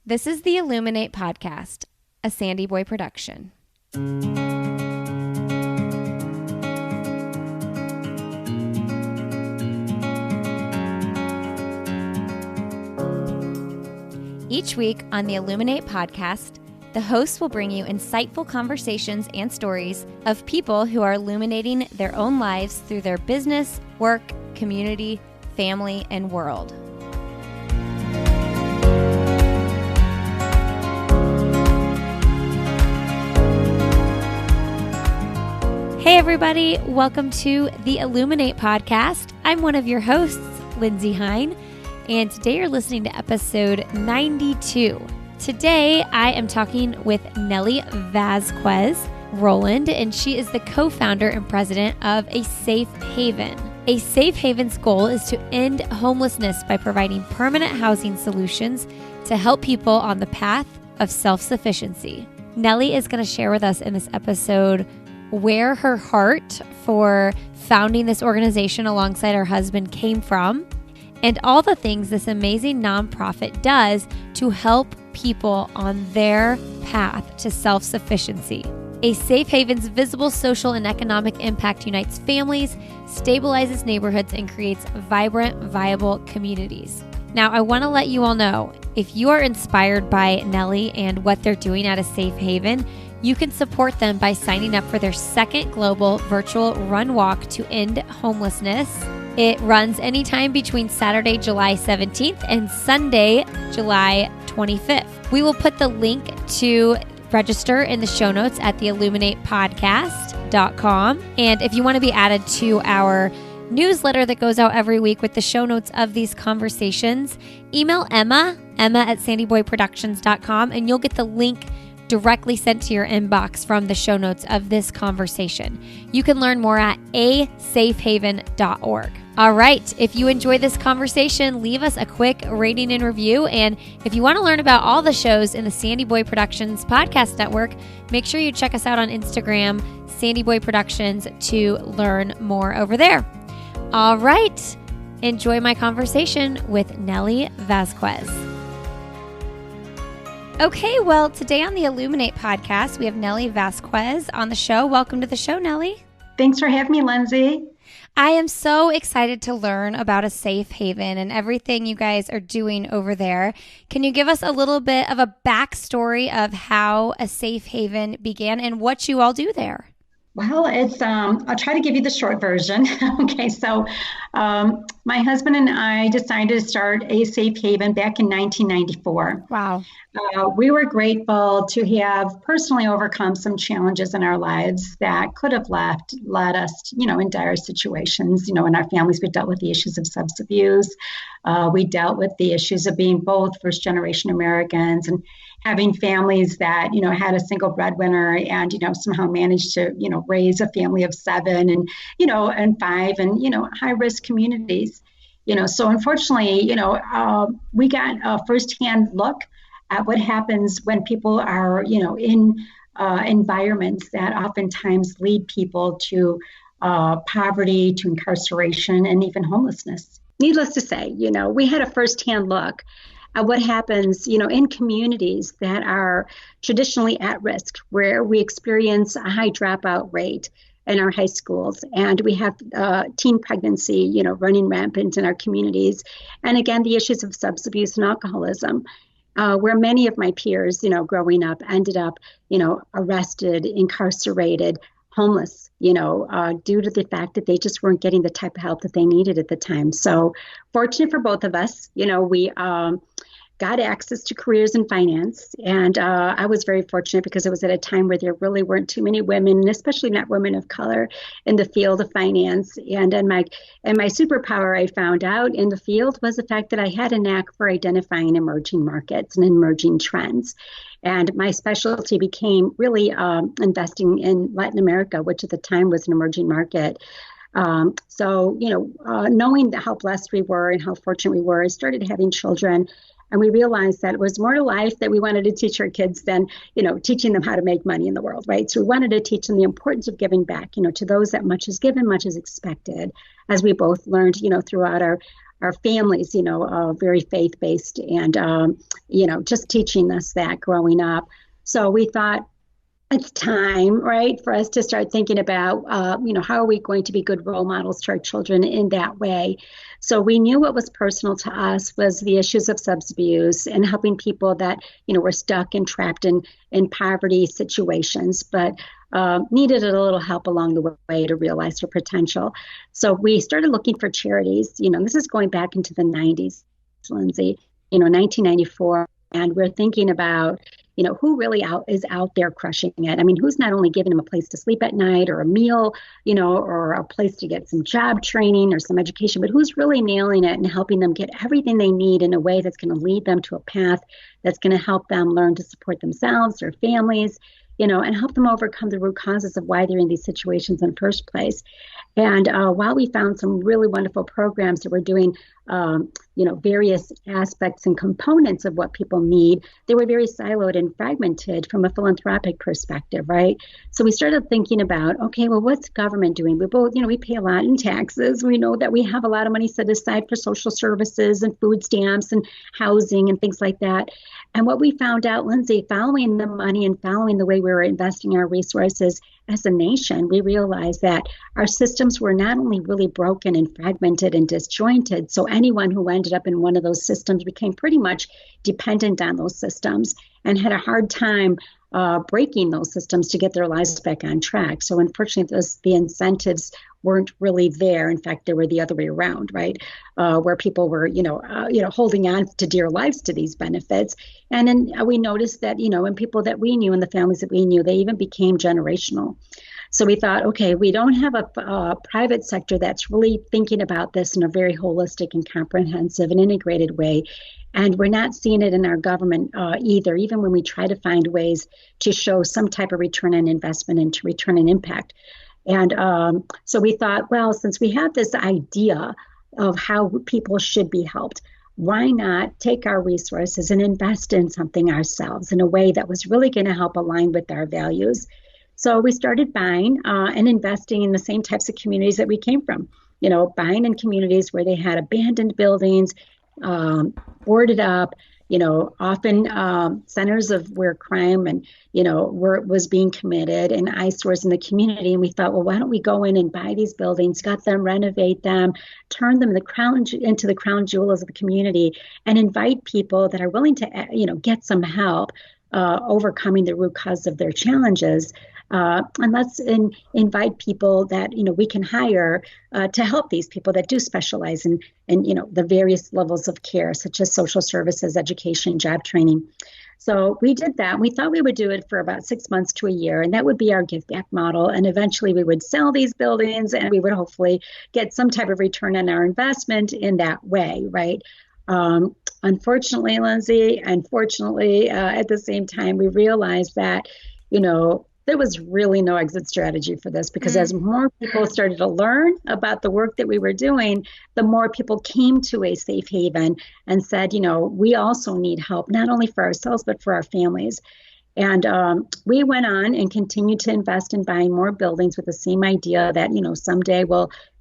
This is the Illuminate Podcast, a Sandy Boy production. Each week on the Illuminate Podcast, the hosts will bring you insightful conversations and stories of people who are illuminating their own lives through their business, work, community, family, and world. Hey everybody, welcome to the Illuminate Podcast. I'm one of your hosts, Lindsay Hine, and today you're listening to episode 92. Today I am talking with Neli Vazquez Rowland, and she is the co-founder and president of A Safe Haven. A Safe Haven's goal is to end homelessness by providing permanent housing solutions to help people on the path of self-sufficiency. Neli is going to share with us in this episode where her heart for founding this organization alongside her husband came from, and all the things this amazing nonprofit does to help people on their path to self-sufficiency. A Safe Haven's visible social and economic impact unites families, stabilizes neighborhoods, and creates vibrant, viable communities. Now, I want to let you all know, if you are inspired by Neli and what they're doing at A Safe Haven, you can support them by signing up for their second global virtual run walk to end homelessness. It runs anytime between Saturday, July 17th and Sunday, July 25th. We will put the link to register in the show notes at theilluminatepodcast.com. And if you want to be added to our newsletter that goes out every week with the show notes of these conversations, email Emma at sandyboyproductions.com, and you'll get the link directly sent to your inbox from the show notes of this conversation. You can learn more at asafehaven.org. All right, if you enjoy this conversation, leave us a quick rating and review. And if you want to learn about all the shows in the Sandy Boy Productions podcast network, make sure you check us out on Instagram, Sandy Boy Productions, to learn more over there. All right, enjoy my conversation with Neli Vazquez. Okay, well, today on the Illuminate Podcast, we have Neli Vazquez on the show. Welcome to the show, Neli. Thanks for having me, Lindsay. I am so excited to learn about A Safe Haven and everything you guys are doing over there. Can you give us a little bit of a backstory of how A Safe Haven began and what you all do there? Well, I'll try to give you the short version. Okay, so my husband and I decided to start A Safe Haven back in 1994. Wow. We were grateful to have personally overcome some challenges in our lives that could have led us, in dire situations. In our families, we dealt with the issues of substance abuse. We dealt with the issues of being both first-generation Americans and having families that, had a single breadwinner and, somehow managed to, raise a family of 7 and 5 and, high-risk communities. So unfortunately, we got a firsthand look at what happens when people are, in environments that oftentimes lead people to poverty, to incarceration, and even homelessness. Needless to say, we had a firsthand look at what happens, in communities that are traditionally at risk, where we experience a high dropout rate in our high schools, and we have teen pregnancy, running rampant in our communities, and again, the issues of substance abuse and alcoholism, where many of my peers, growing up, ended up, arrested, incarcerated, homeless, due to the fact that they just weren't getting the type of help that they needed at the time. So fortunate for both of us, we got access to careers in finance. And I was very fortunate because it was at a time where there really weren't too many women, and especially not women of color, in the field of finance. And my superpower, I found out in the field, was the fact that I had a knack for identifying emerging markets and emerging trends. And my specialty became really investing in Latin America, which at the time was an emerging market. So, knowing how blessed we were and how fortunate we were, I started having children. And we realized that it was more to life that we wanted to teach our kids than, teaching them how to make money in the world, right? So we wanted to teach them the importance of giving back, to those that much is given, much is expected, as we both learned, throughout our our families, very faith-based and, just teaching us that growing up. So we thought, it's time, right, for us to start thinking about, how are we going to be good role models to our children in that way? So we knew what was personal to us was the issues of substance abuse and helping people that, were stuck and trapped in poverty situations, but needed a little help along the way to realize their potential. So we started looking for charities. This is going back into the 90s, Lindsay, 1994. And we're thinking about, who really is out there crushing it? I mean, who's not only giving them a place to sleep at night or a meal, or a place to get some job training or some education, but who's really nailing it and helping them get everything they need in a way that's going to lead them to a path that's going to help them learn to support themselves, their families, and help them overcome the root causes of why they're in these situations in the first place. And while we found some really wonderful programs that were doing, various aspects and components of what people need, they were very siloed and fragmented from a philanthropic perspective, right? So we started thinking about, okay, well, what's government doing? We both, we pay a lot in taxes. We know that we have a lot of money set aside for social services and food stamps and housing and things like that. And what we found out, Lindsay, following the money and following the way we were investing our resources as a nation, we realized that our systems were not only really broken and fragmented and disjointed, so anyone who ended up in one of those systems became pretty much dependent on those systems and had a hard time breaking those systems to get their lives back on track. So unfortunately, the incentives weren't really there. In fact, they were the other way around, right? Where people were, holding on to dear lives to these benefits. And then we noticed that, in people that we knew and the families that we knew, they even became generational. So we thought, okay, we don't have a private sector that's really thinking about this in a very holistic and comprehensive and integrated way. And we're not seeing it in our government either, even when we try to find ways to show some type of return on investment and to return on impact. And so we thought, well, since we have this idea of how people should be helped, why not take our resources and invest in something ourselves in a way that was really going to help align with our values? So we started buying and investing in the same types of communities that we came from, buying in communities where they had abandoned buildings, boarded up, often centers of where crime and, was being committed and eyesores in the community. And we thought, well, why don't we go in and buy these buildings, gut them, renovate them, turn them into the crown jewels of the community and invite people that are willing to, get some help overcoming the root cause of their challenges. And let's invite people that, we can hire to help these people that do specialize in the various levels of care, such as social services, education, job training. So we did that. We thought we would do it for about 6 months to a year, and that would be our give back model. And eventually we would sell these buildings and we would hopefully get some type of return on our investment in that way, right? Unfortunately, Lindsay, at the same time, we realized that, there was really no exit strategy for this because as more people started to learn about the work that we were doing, the more people came to a safe haven and said, we also need help, not only for ourselves, but for our families. And we went on and continued to invest in buying more buildings with the same idea that, someday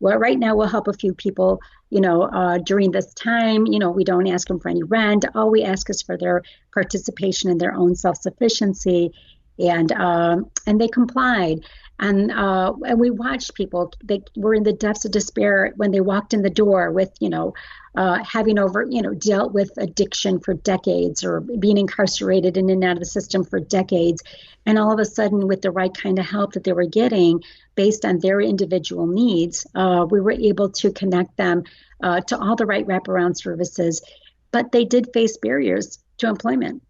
right now we'll help a few people, during this time, we don't ask them for any rent. All we ask is for their participation in their own self-sufficiency. And they complied. And we watched people, they were in the depths of despair when they walked in the door with, having dealt with addiction for decades or being incarcerated in and out of the system for decades. And all of a sudden, with the right kind of help that they were getting based on their individual needs, we were able to connect them to all the right wraparound services. But they did face barriers to employment.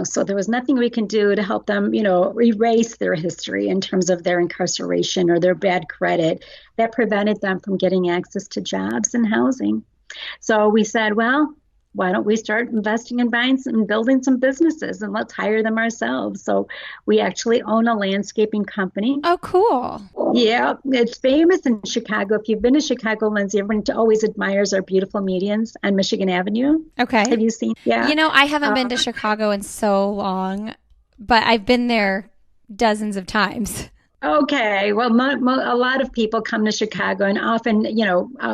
So there was nothing we can do to help them, erase their history in terms of their incarceration or their bad credit that prevented them from getting access to jobs and housing. So we said, well, why don't we start investing in buying and building some businesses and let's hire them ourselves. So we actually own a landscaping company. Oh, cool. Yeah, it's famous in Chicago. If you've been to Chicago, Lindsay, everyone always admires our beautiful medians on Michigan Avenue. Okay. Have you seen? Yeah. I haven't been to Chicago in so long, but I've been there dozens of times. Okay, well, a lot of people come to Chicago and often,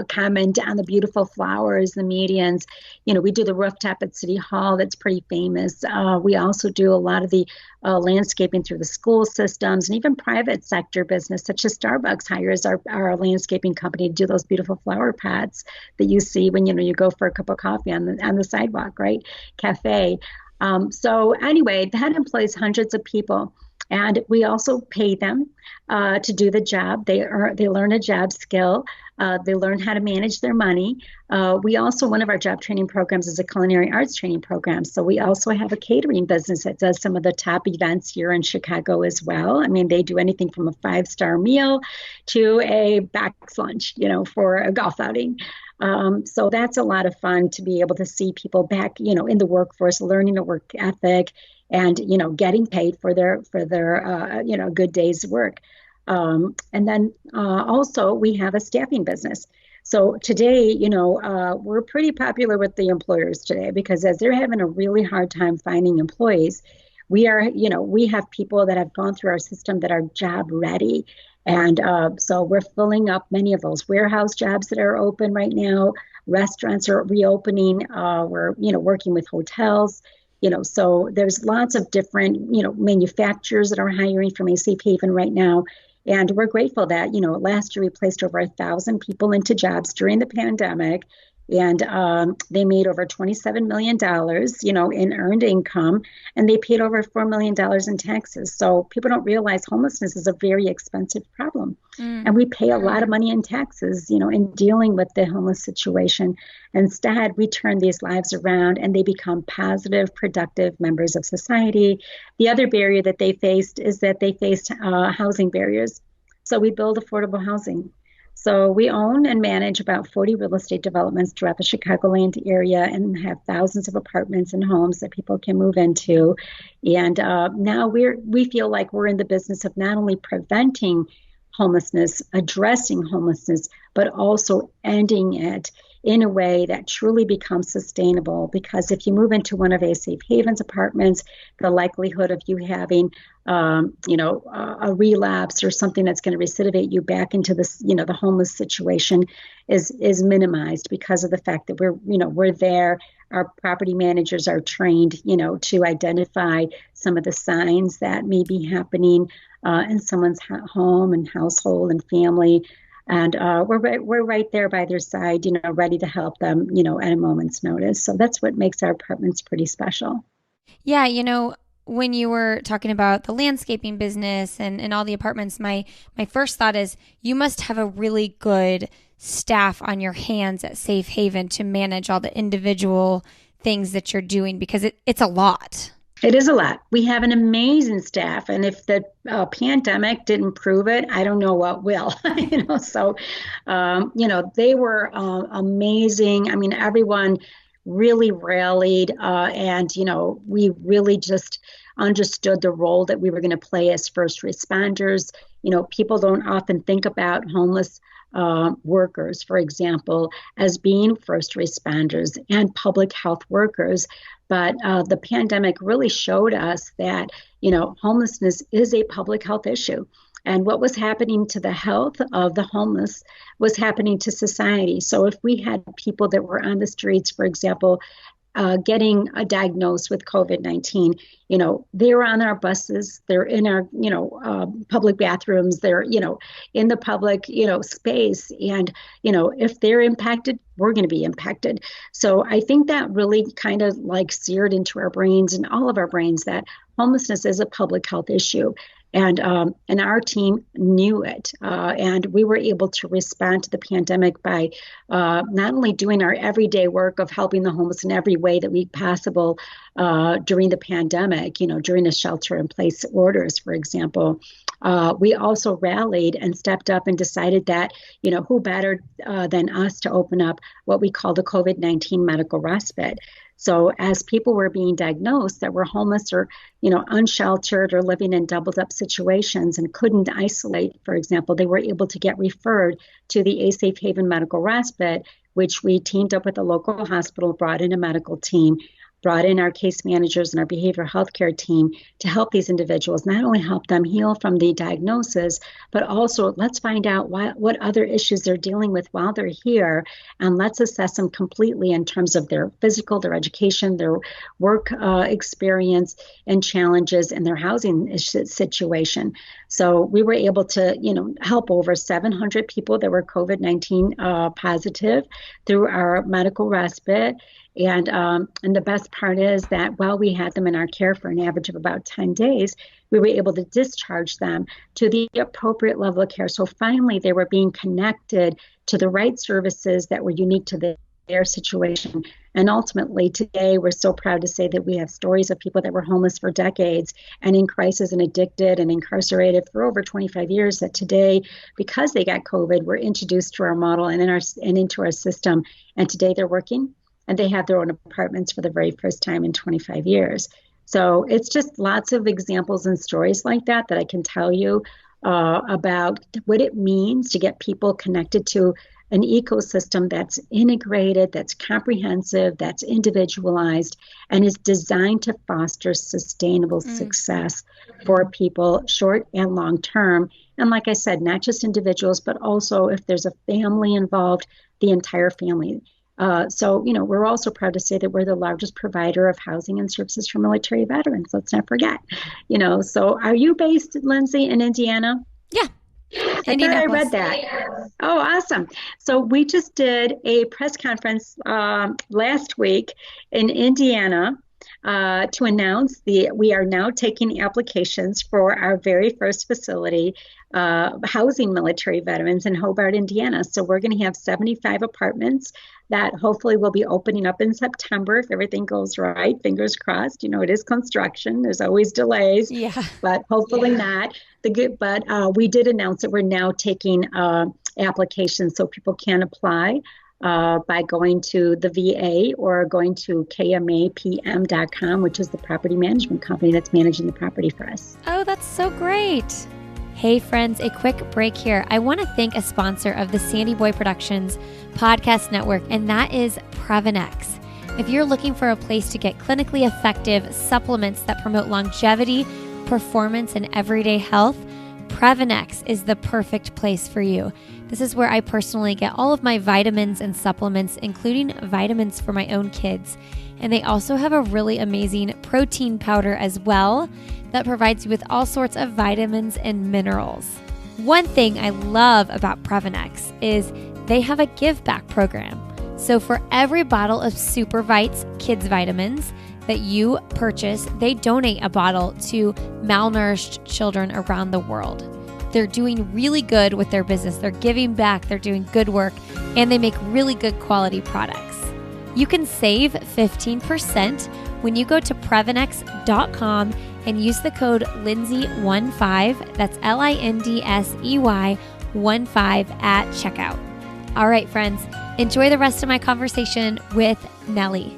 comment on the beautiful flowers, the medians. We do the rooftop at City Hall that's pretty famous. We also do a lot of the landscaping through the school systems and even private sector business, such as Starbucks hires our landscaping company to do those beautiful flower pots that you see when, you go for a cup of coffee on the sidewalk, right? Cafe. So anyway, that employs hundreds of people. And we also pay them to do the job. They learn a job skill. They learn how to manage their money. We also, one of our job training programs is a culinary arts training program. So we also have a catering business that does some of the top events here in Chicago as well. I mean, they do anything from a 5-star meal to a box lunch, for a golf outing. So that's a lot of fun to be able to see people back, in the workforce, learning a work ethic, and getting paid for their good day's work. And then also we have a staffing business. So today, we're pretty popular with the employers today because as they're having a really hard time finding employees, we have people that have gone through our system that are job ready. And so we're filling up many of those warehouse jobs that are open right now. Restaurants are reopening. We're, working with hotels. So there's lots of different, manufacturers that are hiring from A Safe Haven right now. And we're grateful that, last year we placed over 1,000 people into jobs during the pandemic. And they made over $27 million, in earned income, and they paid over $4 million in taxes. So people don't realize homelessness is a very expensive problem. And we pay a lot of money in taxes, in dealing with the homeless situation. Instead, we turn these lives around and they become positive, productive members of society. The other barrier that they faced is that they faced housing barriers. So we build affordable housing. So we own and manage about 40 real estate developments throughout the Chicagoland area and have thousands of apartments and homes that people can move into. And now we feel like we're in the business of not only preventing homelessness, addressing homelessness, but also ending it in a way that truly becomes sustainable. Because if you move into one of A Safe Haven's apartments, the likelihood of you having, a relapse or something that's going to recidivate you back into this, the homeless situation is minimized because of the fact that we're there. Our property managers are trained, to identify some of the signs that may be happening in someone's home and household and family. And we're right there by their side, ready to help them, at a moment's notice. So that's what makes our apartments pretty special. Yeah, when you were talking about the landscaping business and all the apartments, my first thought is you must have a really good staff on your hands at Safe Haven to manage all the individual things that you're doing because it's a lot. It is a lot. We have an amazing staff, and if the pandemic didn't prove it, I don't know what will. So they were amazing. I mean, everyone really rallied, and we really just understood the role that we were going to play as first responders. People don't often think about homeless workers, for example, as being first responders and public health workers. But the pandemic really showed us that, homelessness is a public health issue. And what was happening to the health of the homeless was happening to society. So if we had people that were on the streets, for example, getting diagnosed with COVID-19, they're on our buses, they're in our, public bathrooms, they're, in the public, space. And, if they're impacted, we're going to be impacted. So I think that really kind of like seared into our brains and all of our brains that homelessness is a public health issue. And our team knew it, and we were able to respond to the pandemic by not only doing our everyday work of helping the homeless in every way that we possible during the pandemic, during the shelter-in-place orders, for example. We also rallied and stepped up and decided that, who better than us to open up what we call the COVID-19 medical respite. So as people were being diagnosed that were homeless or, unsheltered or living in doubled up situations and couldn't isolate, for example, they were able to get referred to the A Safe Haven Medical Respite, which we teamed up with a local hospital, brought in a medical team. brought in our case managers and our behavioral health care team to help these individuals, not only help them heal from the diagnosis, but also let's find out what other issues they're dealing with while they're here, and let's assess them completely in terms of their physical, their education, their work experience and challenges, and their housing situation. So we were able to, help over 700 people that were COVID-19 positive through our medical respite. And the best part is that while we had them in our care for an average of about 10 days, we were able to discharge them to the appropriate level of care. So finally, they were being connected to the right services that were unique to their situation. And ultimately, today, we're so proud to say that we have stories of people that were homeless for decades and in crisis and addicted and incarcerated for over 25 years that today, because they got COVID, were introduced to our model and into our system. And today they're working and they have their own apartments for the very first time in 25 years. So it's just lots of examples and stories like that I can tell you about what it means to get people connected to an ecosystem that's integrated, that's comprehensive, that's individualized, and is designed to foster sustainable success for people short and long term. And like I said, not just individuals, but also if there's a family involved, the entire family. So, we're also proud to say that we're the largest provider of housing and services for military veterans. Let's not forget, So are you based, Lindsay, in Indiana? Yeah. I thought I read that. Oh, awesome. So we just did a press conference last week in Indiana to announce we are now taking applications for our very first facility, housing military veterans in Hobart, Indiana. So we're going to have 75 apartments that hopefully will be opening up in September if everything goes right. Fingers crossed. It is construction. There's always delays, but hopefully not. But we did announce that we're now taking applications so people can apply by going to the VA or going to kmapm.com, which is the property management company that's managing the property for us. Oh, that's so great. Hey friends, a quick break here. I want to thank a sponsor of the Sandy Boy Productions podcast network, and that is Previnex. If you're looking for a place to get clinically effective supplements that promote longevity, performance, and everyday health, Previnex is the perfect place for you. This is where I personally get all of my vitamins and supplements, including vitamins for my own kids. And they also have a really amazing protein powder as well that provides you with all sorts of vitamins and minerals. One thing I love about Previnex is they have a give back program. So for every bottle of Super Vites kids vitamins that you purchase, they donate a bottle to malnourished children around the world. They're doing really good with their business. They're giving back, they're doing good work, and they make really good quality products. You can save 15% when you go to Previnex.com and use the code Lindsay15, that's LINDSEY 15 at checkout. All right, friends, enjoy the rest of my conversation with Neli.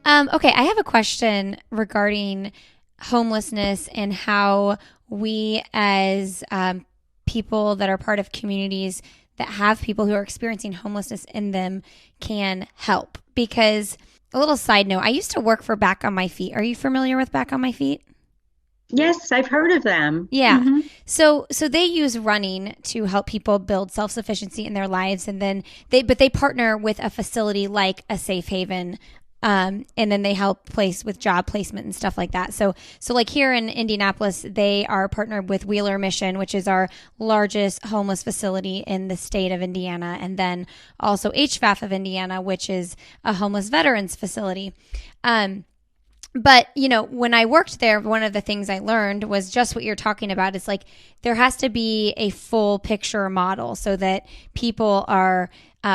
Okay, I have a question regarding homelessness and how we as people that are part of communities that have people who are experiencing homelessness in them can help. Because, a little side note, I used to work for Back on My Feet. Are you familiar with Back on My Feet? Yes, I've heard of them. Yeah. Mm-hmm. So they use running to help people build self-sufficiency in their lives. And then they partner with a facility like a Safe Haven. And then they help place with job placement and stuff like that. So like here in Indianapolis, they are partnered with Wheeler Mission, which is our largest homeless facility in the state of Indiana. And then also HVAF of Indiana, which is a homeless veterans facility. But, when I worked there, one of the things I learned was just what you're talking about. Is like there has to be a full picture model so that people are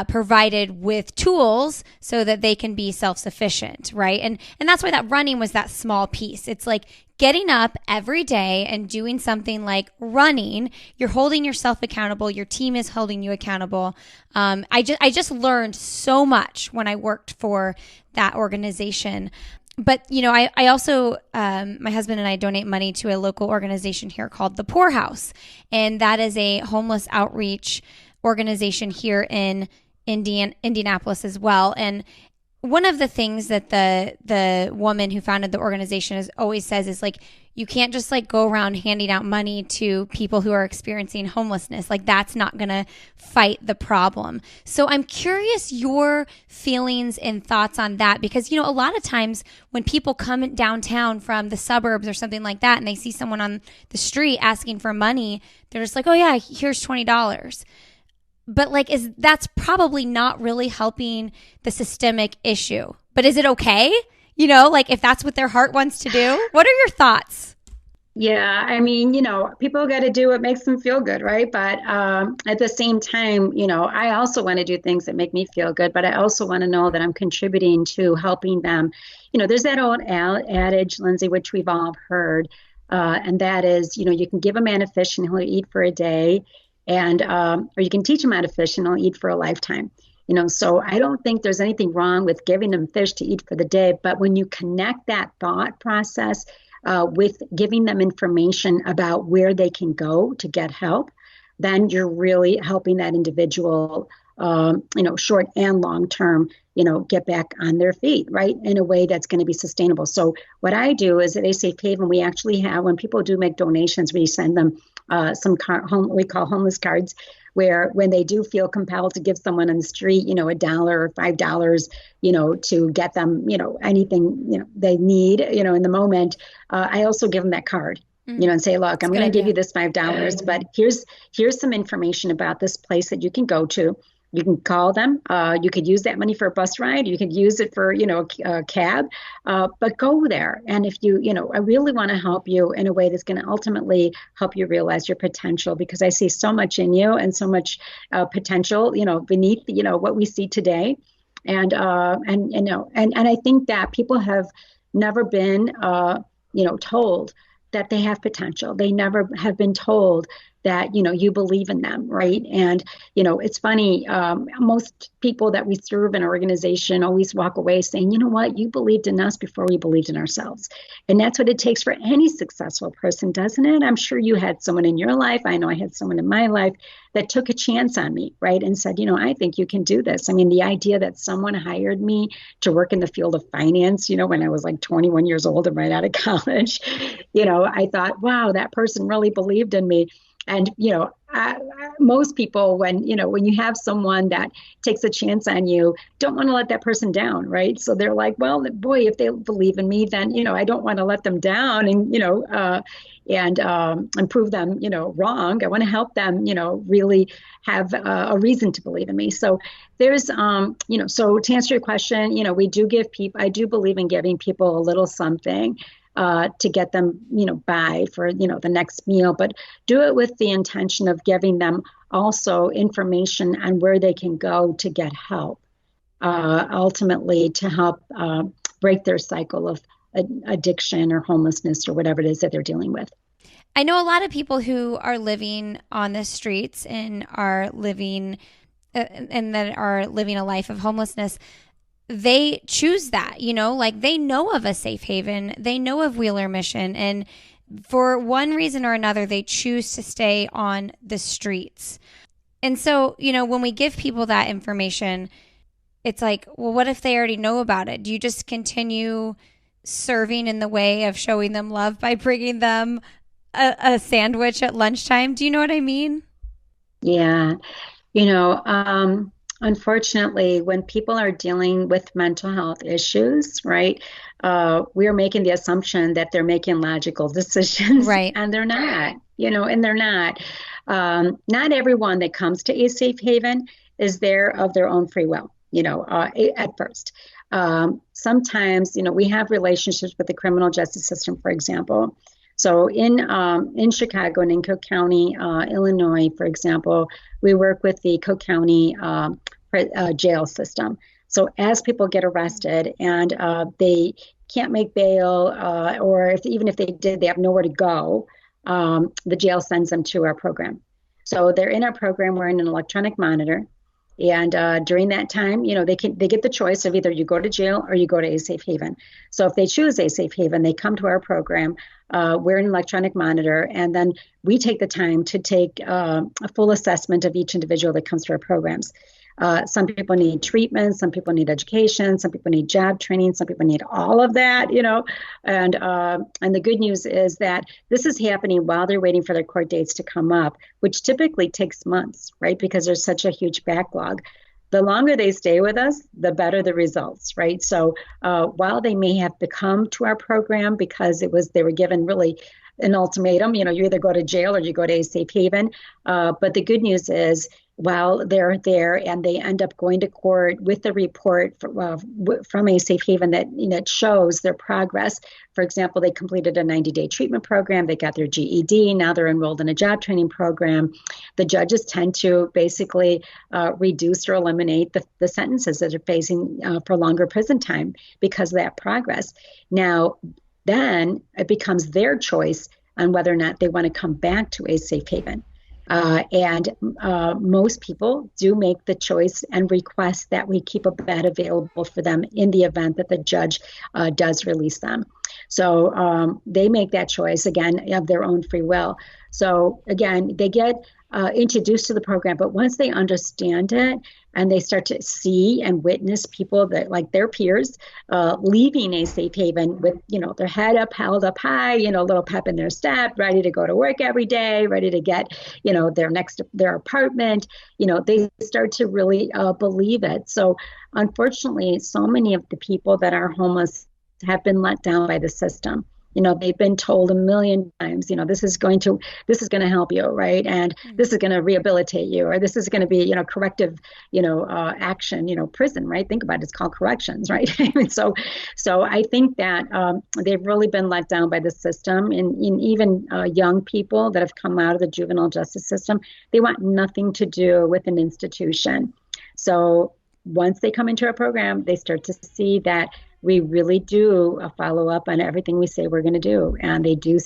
provided with tools so that they can be self-sufficient, right? And that's why that running was that small piece. It's like getting up every day and doing something like running. You're holding yourself accountable. Your team is holding you accountable. I just learned so much when I worked for that organization. But, I also, my husband and I donate money to a local organization here called the Poor House. And that is a homeless outreach organization here in Indianapolis as well. And one of the things that the woman who founded the organization always says is like, you can't just like go around handing out money to people who are experiencing homelessness. Like that's not going to fight the problem. So I'm curious your feelings and thoughts on that, because, a lot of times when people come downtown from the suburbs or something like that and they see someone on the street asking for money, they're just like, oh yeah, here's $20. But like, that's probably not really helping the systemic issue. But is it okay? Like if that's what their heart wants to do? What are your thoughts? Yeah, I mean, people got to do what makes them feel good, right? But at the same time, I also want to do things that make me feel good, but I also want to know that I'm contributing to helping them. There's that old adage, Lindsay, which we've all heard, and that is, you can give a man a fish and he'll eat for a day, and or you can teach him how to fish and he'll eat for a lifetime. So I don't think there's anything wrong with giving them fish to eat for the day, but when you connect that thought process with giving them information about where they can go to get help, then you're really helping that individual, short and long term, get back on their feet, right, in a way that's going to be sustainable. So what I do is at A Safe Haven, we actually have, when people do make donations, we send them we call homeless cards, where when they do feel compelled to give someone on the street, $1 or $5, to get them, anything, they need, in the moment, I also give them that card, and say, look, I'm going to give you this $5, but here's some information about this place that you can go to. You can call them. You could use that money for a bus ride. You could use it for, a cab, but go there. And if I really want to help you in a way that's going to ultimately help you realize your potential, because I see so much in you and so much potential, beneath, what we see today. And I think that people have never been, told that they have potential. They never have been told that, you believe in them, right? And, it's funny, most people that we serve in our organization always walk away saying, you know what, you believed in us before we believed in ourselves. And that's what it takes for any successful person, doesn't it? I'm sure you had someone in your life, I know I had someone in my life that took a chance on me, right? And said, I think you can do this. I mean, the idea that someone hired me to work in the field of finance, when I was like 21 years old and right out of college, I thought, wow, that person really believed in me. And, most people, when you have someone that takes a chance on you, don't want to let that person down, right? So they're like, well, boy, if they believe in me, then, I don't want to let them down and, and prove them, wrong. I want to help them, really have a reason to believe in me. So there's, so to answer your question, we do give people, I do believe in giving people a little something to get them, by for, the next meal, but do it with the intention of giving them also information on where they can go to get help, ultimately to help break their cycle of addiction or homelessness or whatever it is that they're dealing with. I know a lot of people who are living on the streets and are living that are living a life of homelessness. They choose that, like they know of a safe haven, they know of Wheeler Mission, and for one reason or another, they choose to stay on the streets. And so, when we give people that information, it's like, well, what if they already know about it? Do you just continue serving in the way of showing them love by bringing them a sandwich at lunchtime? Do you know what I mean? Yeah. Unfortunately, when people are dealing with mental health issues, right, we're making the assumption that they're making logical decisions, right? And they're not, and they're not. Not everyone that comes to a safe haven is there of their own free will, at first. Sometimes, we have relationships with the criminal justice system, for example. So in Chicago and in Cook County, Illinois, for example, we work with the Cook County jail system. So as people get arrested and they can't make bail, or even if they did, they have nowhere to go, the jail sends them to our program. So they're in our program wearing an electronic monitor. And during that time, they get the choice of either you go to jail or you go to a safe haven. So if they choose a safe haven, they come to our program, wear an electronic monitor, and then we take the time to take a full assessment of each individual that comes to our programs. Some people need treatment, some people need education, some people need job training, some people need all of that, and the good news is that this is happening while they're waiting for their court dates to come up, which typically takes months, right? Because there's such a huge backlog. The longer they stay with us, the better the results, right? So while they may have come to our program because they were given really an ultimatum, you either go to jail or you go to a safe haven. But the good news is while they're there and they end up going to court with the report from a safe haven that shows their progress. For example, they completed a 90-day treatment program. They got their GED. Now they're enrolled in a job training program. The judges tend to basically reduce or eliminate the sentences that they're facing for longer prison time because of that progress. Now, then it becomes their choice on whether or not they want to come back to a safe haven. And most people do make the choice and request that we keep a bed available for them in the event that the judge does release them. So they make that choice, again, of their own free will. So again, they get introduced to the program, but once they understand it and they start to see and witness people that like their peers leaving a safe haven with, their head up, held up high, a little pep in their step, ready to go to work every day, ready to get, their apartment, they start to really believe it. So unfortunately, so many of the people that are homeless have been let down by the system. They've been told a million times, this is going to help you, right? And this is going to rehabilitate you, or this is going to be, corrective, action, prison, right? Think about it, it's called corrections, right? So I think that they've really been let down by the system, and even young people that have come out of the juvenile justice system, they want nothing to do with an institution. So once they come into our program, they start to see that we really do follow up on everything we say we're going to do, and they do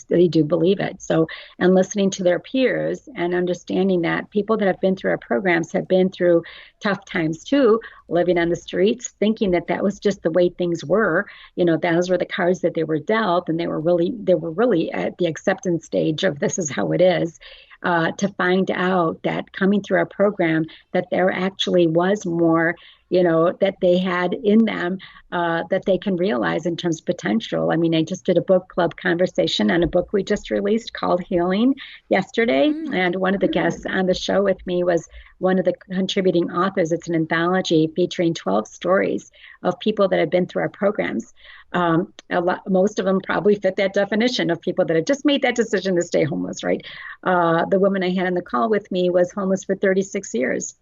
believe it. So, and listening to their peers and understanding that people that have been through our programs have been through tough times too, living on the streets, thinking that was just the way things were. Those were the cards that they were dealt, and they were really at the acceptance stage of this is how it is. To find out that coming through our program, that there actually was more, that they had in them, that they can realize in terms of potential. I mean, I just did a book club conversation on a book we just released called Healing yesterday. And one of the guests on the show with me was one of the contributing authors. It's an anthology featuring 12 stories of people that have been through our programs. Most of them probably fit that definition of people that have just made that decision to stay homeless, right? The woman I had on the call with me was homeless for 36 years.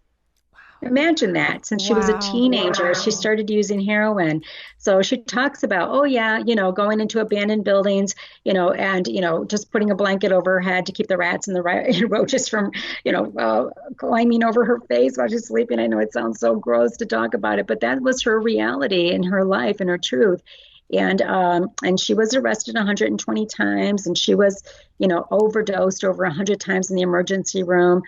Imagine that. Since she was a teenager, she started using heroin. So she talks about, going into abandoned buildings, and, just putting a blanket over her head to keep the rats and the roaches from, climbing over her face while she's sleeping. I know it sounds so gross to talk about it, but that was her reality in her life and her truth. And she was arrested 120 times, and she was, overdosed over 100 times in the emergency room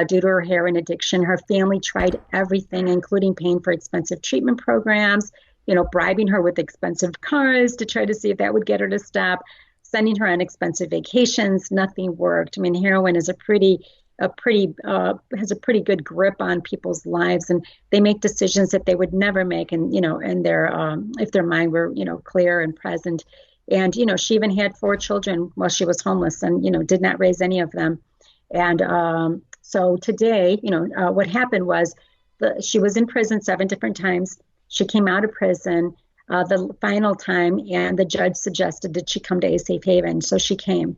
due to her heroin addiction. Her family tried everything, including paying for expensive treatment programs, bribing her with expensive cars to try to see if that would get her to stop, sending her on expensive vacations. Nothing worked. I mean, heroin is has a pretty good grip on people's lives, and they make decisions that they would never make, and their if their mind were clear and present. And she even had 4 children while she was homeless, and did not raise any of them. And so today, what happened was she was in prison 7 different times. She came out of prison the final time, and the judge suggested that she come to a safe haven. So she came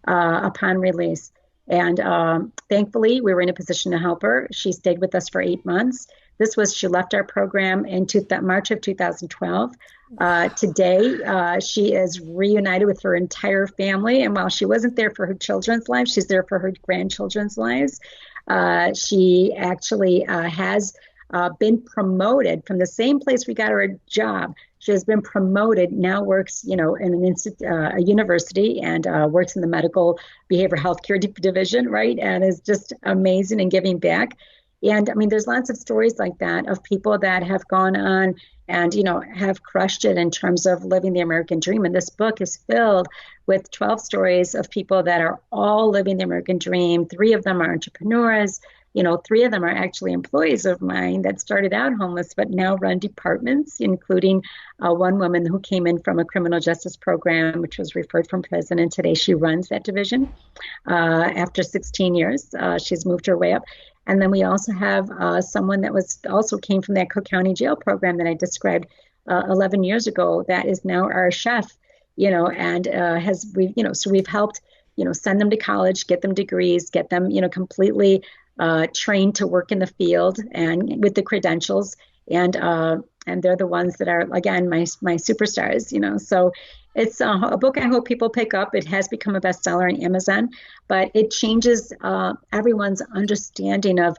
upon release. And thankfully, we were in a position to help her. She stayed with us for 8 months. She left our program in March of 2012. Today, she is reunited with her entire family. And while she wasn't there for her children's lives, she's there for her grandchildren's lives. She actually has been promoted from the same place we got her a job. She has been promoted, now works, in a university, and works in the medical behavioral health care division, right? And is just amazing and giving back. And I mean, there's lots of stories like that of people that have gone on and, have crushed it in terms of living the American dream. And this book is filled with 12 stories of people that are all living the American dream. 3 of them are entrepreneurs. three of them are actually employees of mine that started out homeless, but now run departments, including one woman who came in from a criminal justice program, which was referred from prison. And today she runs that division. After 16 years, she's moved her way up. And then we also have someone that also came from that Cook County jail program that I described 11 years ago, that is now our chef, and so we've helped, send them to college, get them degrees, get them, completely trained to work in the field and with the credentials. And they're the ones that are, again, my superstars, so it's a book I hope people pick up. It has become a bestseller on Amazon, but it changes everyone's understanding of,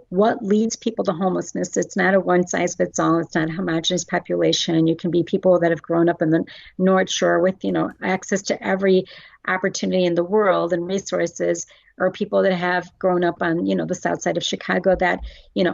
what leads people to homelessness. It's not a one size fits all. It's not a homogenous population. You can be people that have grown up in the North Shore with, access to every opportunity in the world and resources, or people that have grown up on, the south side of Chicago that,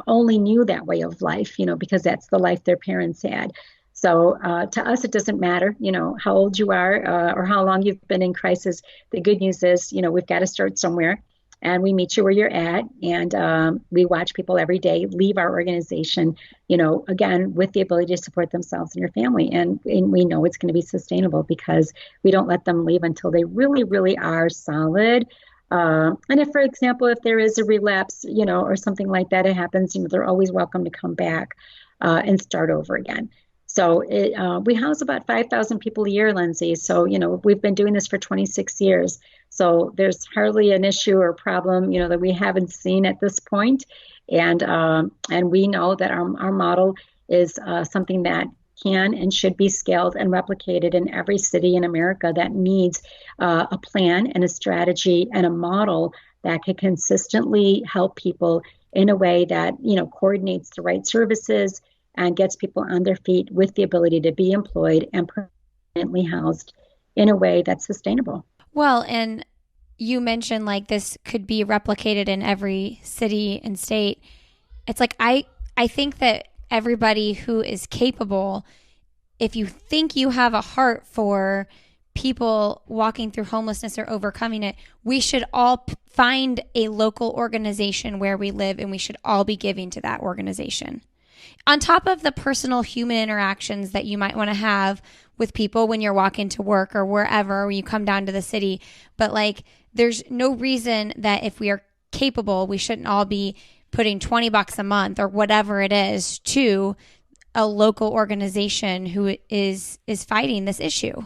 only knew that way of life, because that's the life their parents had. So to us, it doesn't matter, how old you are or how long you've been in crisis. The good news is, we've got to start somewhere, and we meet you where you're at. And we watch people every day leave our organization, again, with the ability to support themselves and your family. And we know it's going to be sustainable because we don't let them leave until they really, really are solid. And if, for example, if there is a relapse, or something like that, it happens, they're always welcome to come back and start over again. So we house about 5,000 people a year, Lindsay. So, we've been doing this for 26 years. So there's hardly an issue or problem, that we haven't seen at this point. And we know that our model is something that can and should be scaled and replicated in every city in America that needs a plan and a strategy and a model that can consistently help people in a way that, coordinates the right services and gets people on their feet with the ability to be employed and permanently housed in a way that's sustainable. Well, and you mentioned like this could be replicated in every city and state. It's like I think that everybody who is capable, if you think you have a heart for people walking through homelessness or overcoming it, we should all find a local organization where we live, and we should all be giving to that organization. On top of the personal human interactions that you might want to have with people when you're walking to work or wherever, when you come down to the city. But like, there's no reason that if we are capable, we shouldn't all be putting $20 a month or whatever it is to a local organization who is fighting this issue.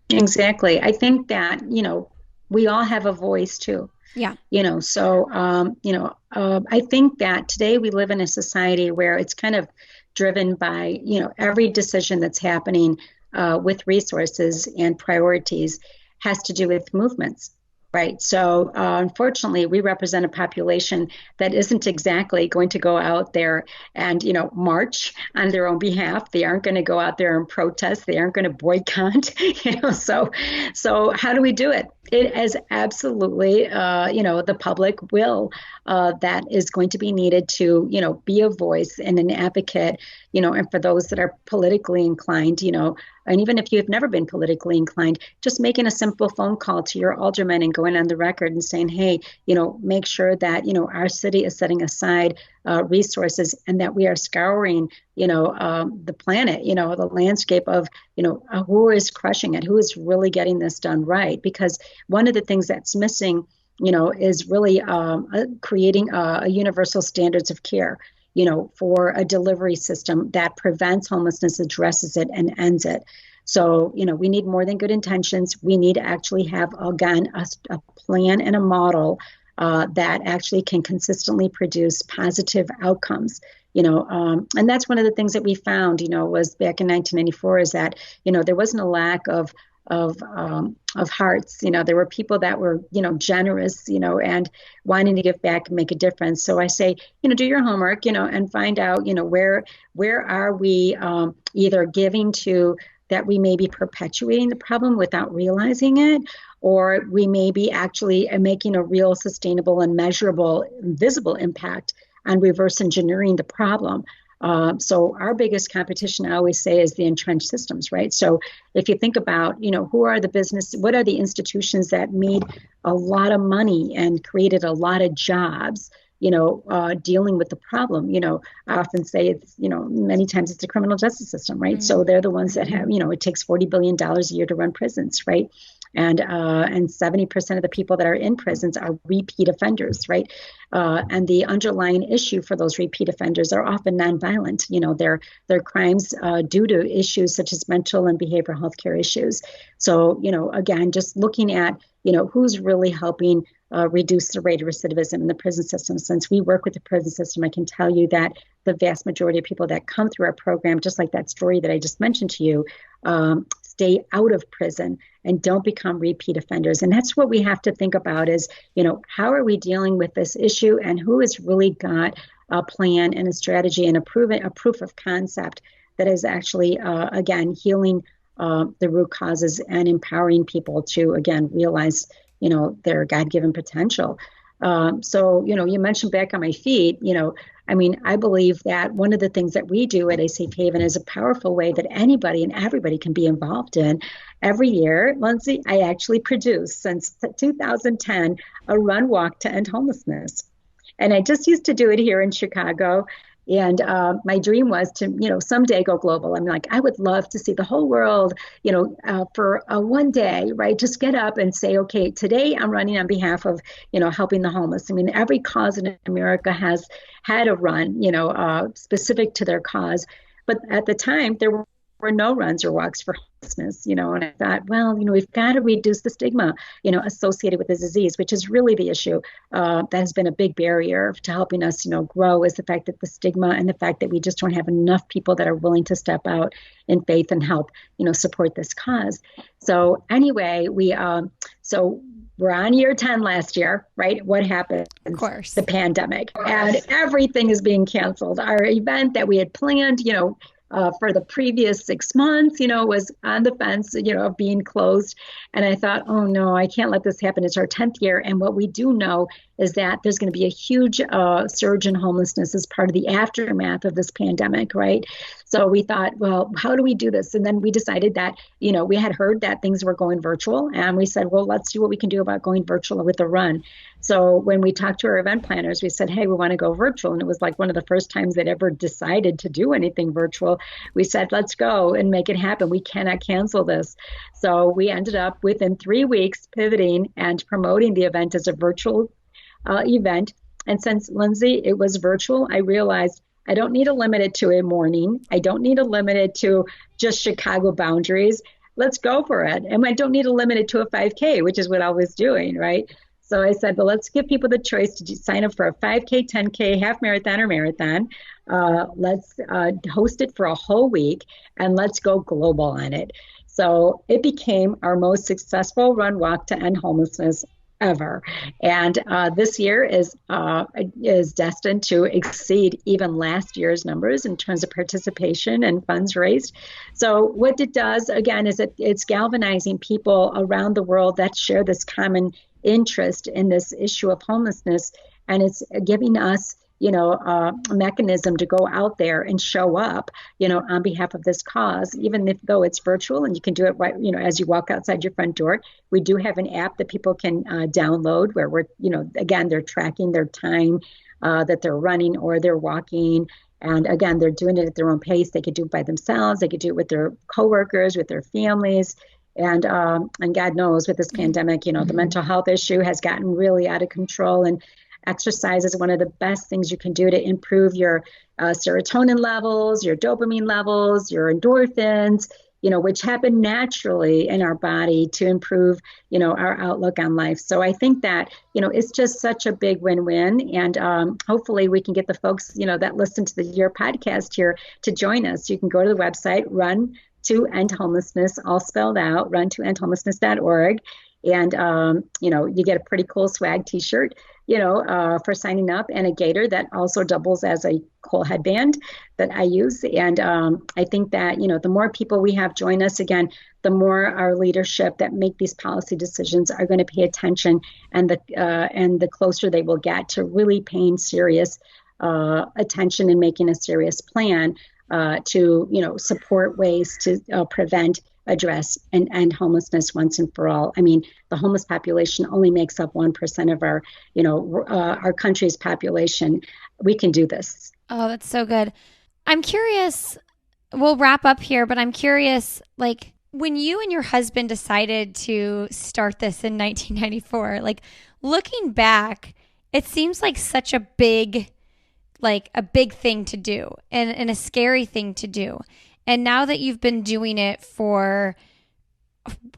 Exactly. I think that, we all have a voice too. Yeah. I think that today we live in a society where it's kind of driven by, every decision that's happening with resources and priorities has to do with movements. Right. So unfortunately, we represent a population that isn't exactly going to go out there and, march on their own behalf. They aren't going to go out there and protest. They aren't going to boycott. So how do we do it? It is absolutely, the public will that is going to be needed to, be a voice and an advocate, and for those that are politically inclined, and even if you've never been politically inclined, just making a simple phone call to your alderman and going on the record and saying, hey, make sure that, our city is setting aside resources and that we are scouring, the planet, the landscape of, who is crushing it, who is really getting this done right. Because one of the things that's missing, is really creating a universal standards of care, for a delivery system that prevents homelessness, addresses it, and ends it. So, we need more than good intentions. We need to actually have, again, a plan and a model that actually can consistently produce positive outcomes. And that's one of the things that we found, was back in 1994 is that, there wasn't a lack of hearts. There were people that were, generous, and wanting to give back and make a difference. So I say, do your homework, and find out, where are we either giving to that we may be perpetuating the problem without realizing it, or we may be actually making a real sustainable and measurable, visible impact on reverse engineering the problem. So our biggest competition, I always say, is the entrenched systems, right? So if you think about, what are the institutions that made a lot of money and created a lot of jobs, dealing with the problem. I often say it's, many times it's the criminal justice system, right? Mm-hmm. So they're the ones that have, it takes $40 billion a year to run prisons, right? And 70% of the people that are in prisons are repeat offenders, right? And the underlying issue for those repeat offenders are often nonviolent. They're crimes due to issues such as mental and behavioral health care issues. So, again, just looking at, who's really helping reduce the rate of recidivism in the prison system. Since we work with the prison system, I can tell you that the vast majority of people that come through our program, just like that story that I just mentioned to you, stay out of prison and don't become repeat offenders. And that's what we have to think about is, how are we dealing with this issue and who has really got a plan and a strategy and a proof of concept that is actually, again, healing the root causes and empowering people to, again, realize, their God-given potential. So, you mentioned back on my feet, I believe that one of the things that we do at A Safe Haven is a powerful way that anybody and everybody can be involved in. Every year, Lindsay, I actually produce, since 2010, a run walk to end homelessness. And I just used to do it here in Chicago. And my dream was to, someday go global. I'm like, I would love to see the whole world, for one day, right? Just get up and say, okay, today I'm running on behalf of, helping the homeless. I mean, every cause in America has had a run, specific to their cause. But at the time, there were no runs or walks for homelessness, and I thought, well, we've got to reduce the stigma, associated with the disease, which is really the issue that has been a big barrier to helping us, grow, is the fact that the stigma and the fact that we just don't have enough people that are willing to step out in faith and help, support this cause. So anyway, we're on year 10 last year, right? What happened? Of course. The pandemic. And everything is being canceled. Our event that we had planned, for the previous 6 months, was on the fence, of being closed. And I thought, oh no, I can't let this happen. It's our 10th year. And what we do know is that there's going to be a huge surge in homelessness as part of the aftermath of this pandemic, right? So we thought, well, how do we do this? And then we decided that, we had heard that things were going virtual. And we said, well, let's see what we can do about going virtual with the run. So when we talked to our event planners, we said, hey, we want to go virtual. And it was like one of the first times they'd ever decided to do anything virtual. We said, let's go and make it happen. We cannot cancel this. So we ended up within 3 weeks pivoting and promoting the event as a virtual event. And since, Lindsay, it was virtual, I realized I don't need to limit it to a morning. I don't need to limit it to just Chicago boundaries. Let's go for it. And I don't need to limit it to a 5K, which is what I was doing, right? So I said, well, let's give people the choice to sign up for a 5K, 10K, half marathon or marathon. Let's host it for a whole week and let's go global on it. So it became our most successful run walk to end homelessness ever. And this year is destined to exceed even last year's numbers in terms of participation and funds raised. So what it does, again, is it's galvanizing people around the world that share this common interest in this issue of homelessness. And it's giving us, a mechanism to go out there and show up, on behalf of this cause, even though it's virtual and you can do it right, as you walk outside your front door. We do have an app that people can download where we're, again, they're tracking their time that they're running or they're walking. And again, they're doing it at their own pace. They could do it by themselves. They could do it with their coworkers, with their families. And God knows with this pandemic, the mental health issue has gotten really out of control. And exercise is one of the best things you can do to improve your serotonin levels, your dopamine levels, your endorphins, which happen naturally in our body to improve, our outlook on life. So I think that, it's just such a big win-win. And hopefully we can get the folks, that listen to your podcast here to join us. You can go to the website, Run to End Homelessness, all spelled out, runtoendhomelessness.org. And, you get a pretty cool swag t-shirt, for signing up, and a gator that also doubles as a cool headband that I use. And I think that, the more people we have join us, again, the more our leadership that make these policy decisions are going to pay attention, and the closer they will get to really paying serious attention and making a serious plan to, support ways to prevent, address and end homelessness once and for all. I mean, the homeless population only makes up 1% of our country's population. We can do this. Oh, that's so good. I'm curious, we'll wrap up here, but I'm curious, like, when you and your husband decided to start this in 1994, like, looking back, it seems like such a big thing to do and a scary thing to do. And now that you've been doing it for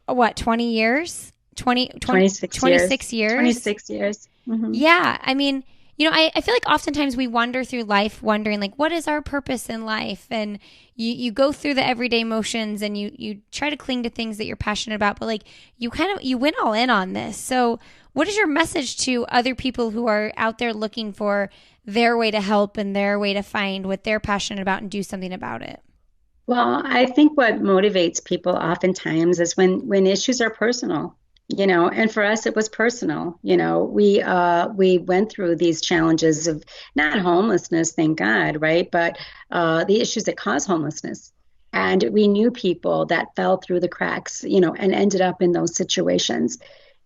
what, 20 years? 26 years? 26 years. Mm-hmm. Yeah. I mean, I feel like oftentimes we wander through life wondering, like, what is our purpose in life? And you go through the everyday motions and you try to cling to things that you're passionate about, but like you went all in on this. So what is your message to other people who are out there looking for their way to help and their way to find what they're passionate about and do something about it? Well, I think what motivates people oftentimes is when issues are personal, and for us it was personal. We went through these challenges of not homelessness, thank God, right? But the issues that cause homelessness. And we knew people that fell through the cracks, and ended up in those situations.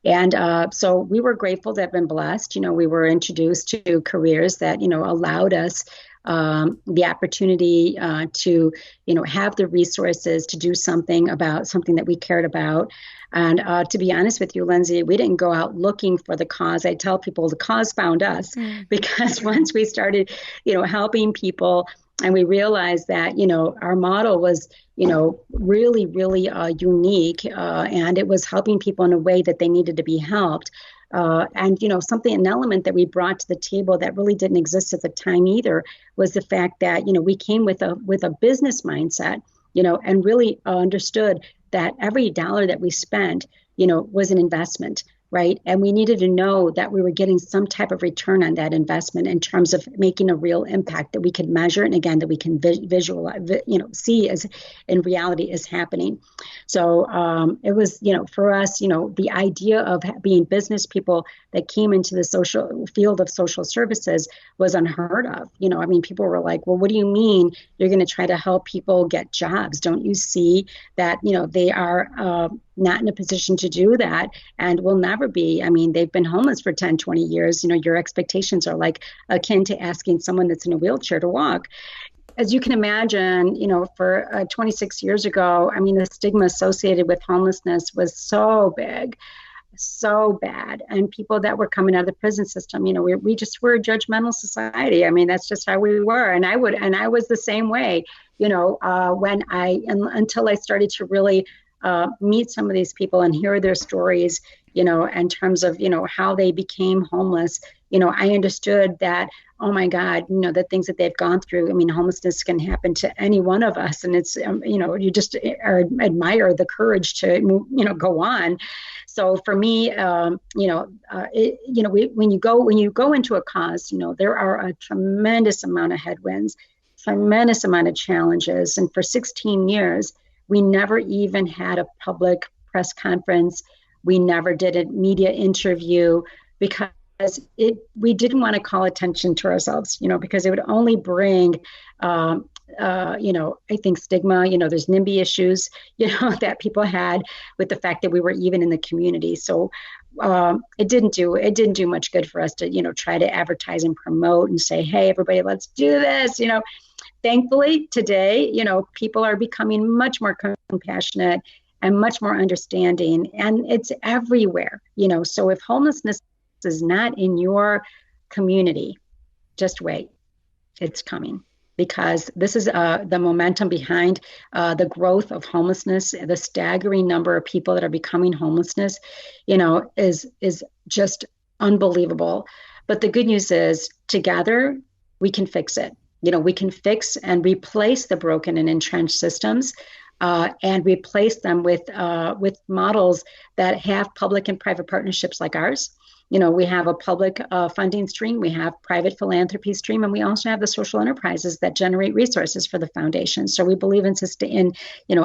And so we were grateful to have been blessed. We were introduced to careers that, allowed us the opportunity to, have the resources to do something about something that we cared about. And to be honest with you, Lindsay, we didn't go out looking for the cause. I tell people the cause found us because once we started, helping people, and we realized that, our model was, really, really unique, and it was helping people in a way that they needed to be helped. And, an element that we brought to the table that really didn't exist at the time either was the fact that, we came with a business mindset, and really understood that every dollar that we spent, was an investment. Right. And we needed to know that we were getting some type of return on that investment in terms of making a real impact that we could measure. And again, that we can visualize, see as in reality is happening. So it was, for us, the idea of being business people that came into the social field of social services was unheard of. People were like, well, what do you mean you're going to try to help people get jobs? Don't you see that, they are not in a position to do that and will never be. They've been homeless for 10, 20 years. Your expectations are like akin to asking someone that's in a wheelchair to walk. As you can imagine, for 26 years ago, the stigma associated with homelessness was so big, so bad. And people that were coming out of the prison system, we just were a judgmental society. That's just how we were. And I was the same way, until I started to really meet some of these people and hear their stories, in terms of, how they became homeless. I understood that, oh my God, the things that they've gone through. Homelessness can happen to any one of us. And it's, you just admire the courage to, go on. So for me, when you go into a cause, there are a tremendous amount of headwinds, tremendous amount of challenges. And for 16 years, we never even had a public press conference. We never did a media interview because we didn't want to call attention to ourselves, because it would only bring, I think stigma, there's NIMBY issues, that people had with the fact that we were even in the community. So it didn't do much good for us to, try to advertise and promote and say, hey, everybody, let's do this, Thankfully, today, people are becoming much more compassionate and much more understanding, and it's everywhere, So if homelessness is not in your community, just wait, it's coming, because this is the momentum behind the growth of homelessness. The staggering number of people that are becoming homelessness, is just unbelievable. But the good news is, together we can fix it. We can fix and replace the broken and entrenched systems, and replace them with models that have public and private partnerships like ours. We have a public funding stream, we have private philanthropy stream, and we also have the social enterprises that generate resources for the foundation. So we believe in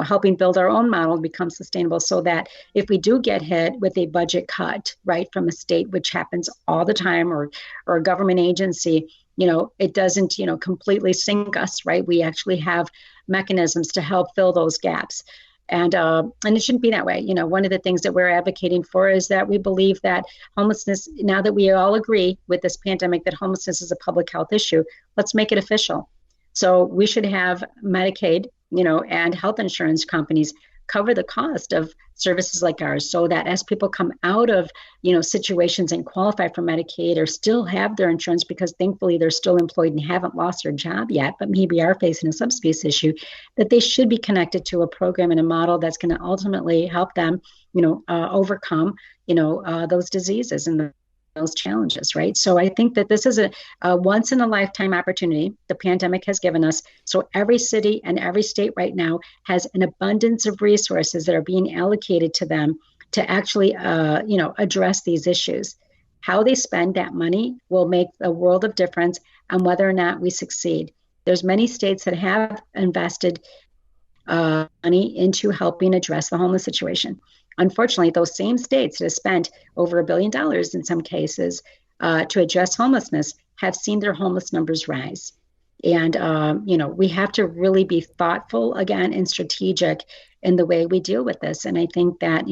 helping build our own model to become sustainable, so that if we do get hit with a budget cut, right, from a state, which happens all the time, or a government agency, it doesn't, completely sink us, right? We actually have mechanisms to help fill those gaps. And it shouldn't be that way. One of the things that we're advocating for is that we believe that homelessness, now that we all agree with this pandemic that homelessness is a public health issue, let's make it official. So we should have Medicaid, and health insurance companies cover the cost of services like ours, so that as people come out of, situations and qualify for Medicaid or still have their insurance, because thankfully they're still employed and haven't lost their job yet, but maybe are facing a substance abuse issue, that they should be connected to a program and a model that's going to ultimately help them, overcome, those diseases and those challenges, right? So I think that this is a once in a lifetime opportunity the pandemic has given us. So every city and every state right now has an abundance of resources that are being allocated to them to actually, address these issues. How they spend that money will make a world of difference on whether or not we succeed. There's many states that have invested money into helping address the homeless situation. Unfortunately, those same states that have spent over $1 billion in some cases to address homelessness have seen their homeless numbers rise. And, we have to really be thoughtful again and strategic in the way we deal with this. And I think that,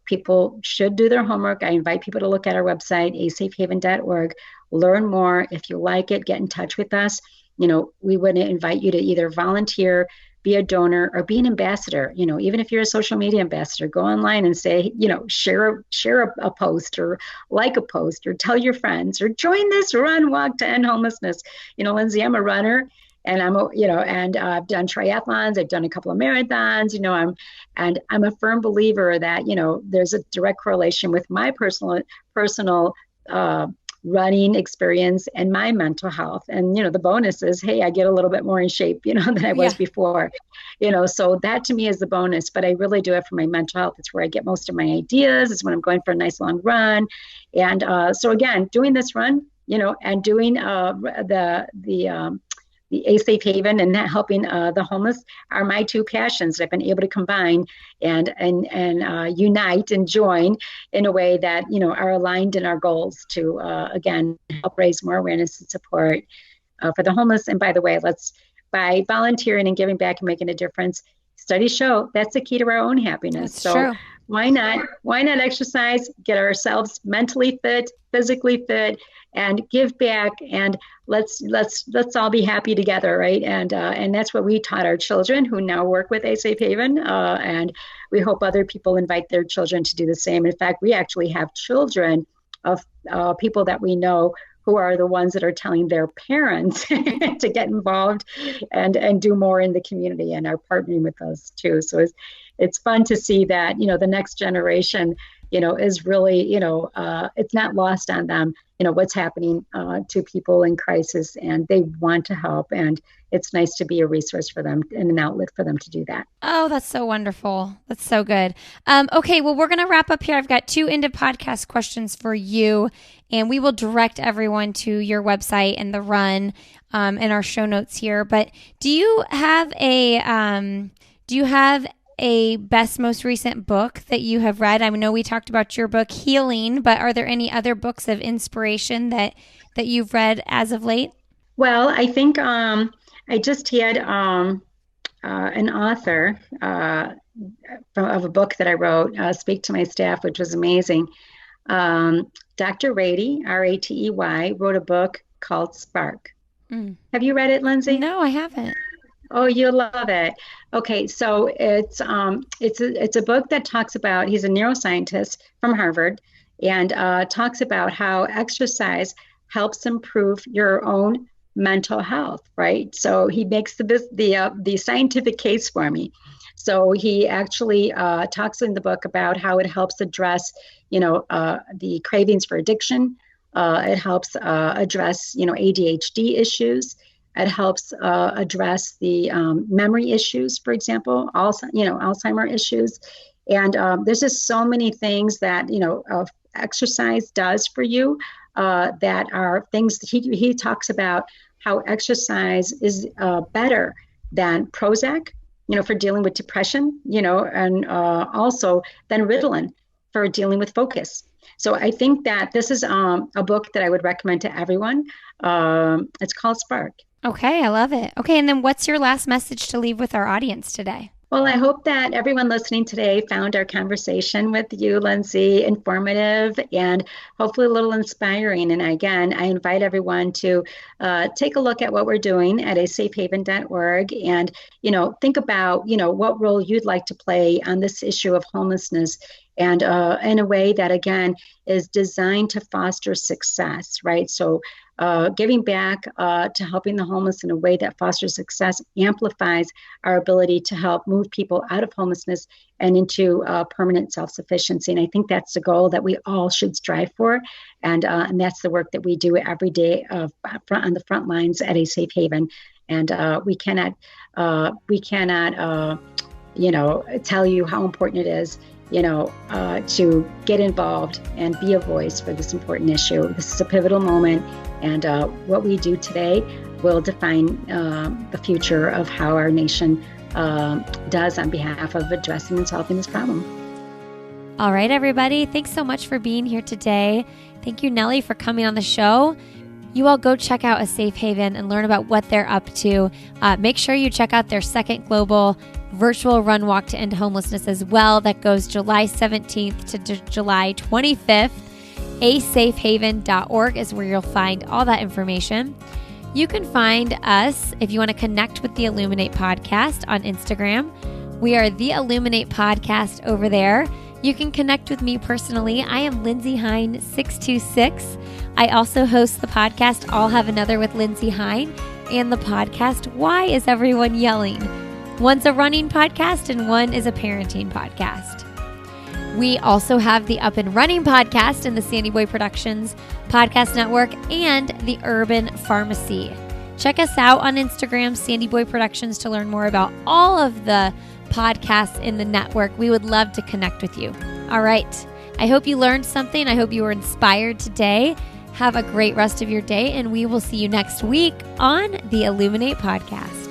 people should do their homework. I invite people to look at our website, asafehaven.org, learn more. If you like it, get in touch with us. We would invite you to either volunteer, be a donor, or be an ambassador. Even if you're a social media ambassador, go online and say, share a post, or like a post, or tell your friends, or join this run walk to end homelessness. Lindsay, I'm a runner, and I've done triathlons, I've done a couple of marathons, I'm a firm believer that, there's a direct correlation with my personal running experience and my mental health. And, the bonus is, hey, I get a little bit more in shape, than I was before, so that to me is the bonus, but I really do it for my mental health. It's where I get most of my ideas. It's when I'm going for a nice long run. And so again, doing this run, and doing the A Safe Haven and helping the homeless are my two passions that I've been able to combine and unite and join in a way that, are aligned in our goals to, again, help raise more awareness and support for the homeless. And by the way, by volunteering and giving back and making a difference, studies show that's the key to our own happiness. That's so true. Why not exercise, get ourselves mentally fit, physically fit, and give back, and let's all be happy together, right? And that's what we taught our children who now work with A Safe Haven, and we hope other people invite their children to do the same. In fact, we actually have children of people that we know who are the ones that are telling their parents to get involved and do more in the community, and are partnering with us too. So it's fun to see that, the next generation, is really, it's not lost on them, what's happening to people in crisis, and they want to help. And it's nice to be a resource for them and an outlet for them to do that. Oh, that's so wonderful. That's so good. Okay, well, we're going to wrap up here. I've got 2 end of podcast questions for you, and we will direct everyone to your website and the run in our show notes here. But do you have a best, most recent book that you have read? I know we talked about your book, Healing, but are there any other books of inspiration that you've read as of late? Well, I think I just had an author of a book that I wrote speak to my staff, which was amazing. Dr. Ratey, Ratey, wrote a book called Spark. Have you read it, Lindsay? No, I haven't. Oh, you'll love it. Okay, so it's a book that talks about, he's a neuroscientist from Harvard, and talks about how exercise helps improve your own mental health, right? So he makes the scientific case for me. So he actually talks in the book about how it helps address, the cravings for addiction. It helps address, ADHD issues. It helps address the memory issues, for example, Alzheimer issues. And there's just so many things that, exercise does for you that are things he talks about how exercise is better than Prozac, for dealing with depression, and also than Ritalin for dealing with focus. So I think that this is a book that I would recommend to everyone. It's called Spark. Okay, I love it. Okay, and then what's your last message to leave with our audience today? Well, I hope that everyone listening today found our conversation with you, Lindsay, informative and hopefully a little inspiring. And again, I invite everyone to take a look at what we're doing at asafehaven.org and, think about, what role you'd like to play on this issue of homelessness and in a way that, again, is designed to foster success, right? So giving back to helping the homeless in a way that fosters success amplifies our ability to help move people out of homelessness and into permanent self-sufficiency. And I think that's the goal that we all should strive for. And that's the work that we do every day on the front lines at A Safe Haven. And we cannot tell you how important it is to get involved and be a voice for this important issue. This is a pivotal moment, and what we do today will define the future of how our nation does on behalf of addressing and solving this problem. All right, everybody. Thanks so much for being here today. Thank you, Neli, for coming on the show. You all go check out A Safe Haven and learn about what they're up to. Make sure you check out their second global virtual run walk to end homelessness as well. That goes July 17th to July 25th. asafehaven.org is where you'll find all that information. You can find us if you want to connect with the Illuminate podcast on Instagram. We are the Illuminate podcast over there. You can connect with me personally. I am Lindsay Hine 626. I also host the podcast I'll Have Another with Lindsay Hine and the podcast Why Is Everyone Yelling? One's a running podcast and one is a parenting podcast. We also have the Up and Running podcast in the Sandy Boy Productions podcast network and the Urban Pharmacy. Check us out on Instagram, Sandy Boy Productions, to learn more about all of the podcasts in the network. We would love to connect with you. All right. I hope you learned something. I hope you were inspired today. Have a great rest of your day, and we will see you next week on the Illuminate podcast.